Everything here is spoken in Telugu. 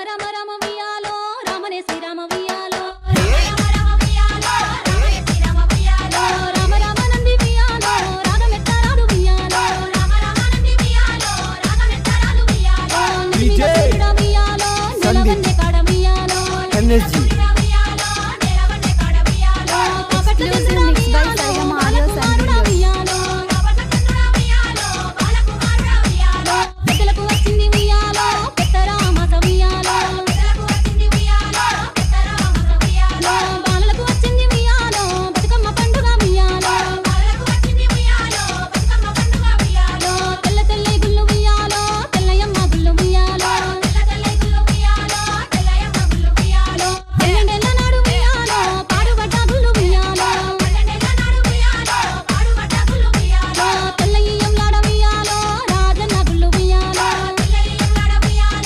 రమ రమ వియాలో రామనే శ్రీరామ వియాలో రామ రామ నంది వియాలో రాగమెత్తరాలు వియాలో DJ వియాలో నిలవన్నే కాడ వియాలో ఎనర్జీ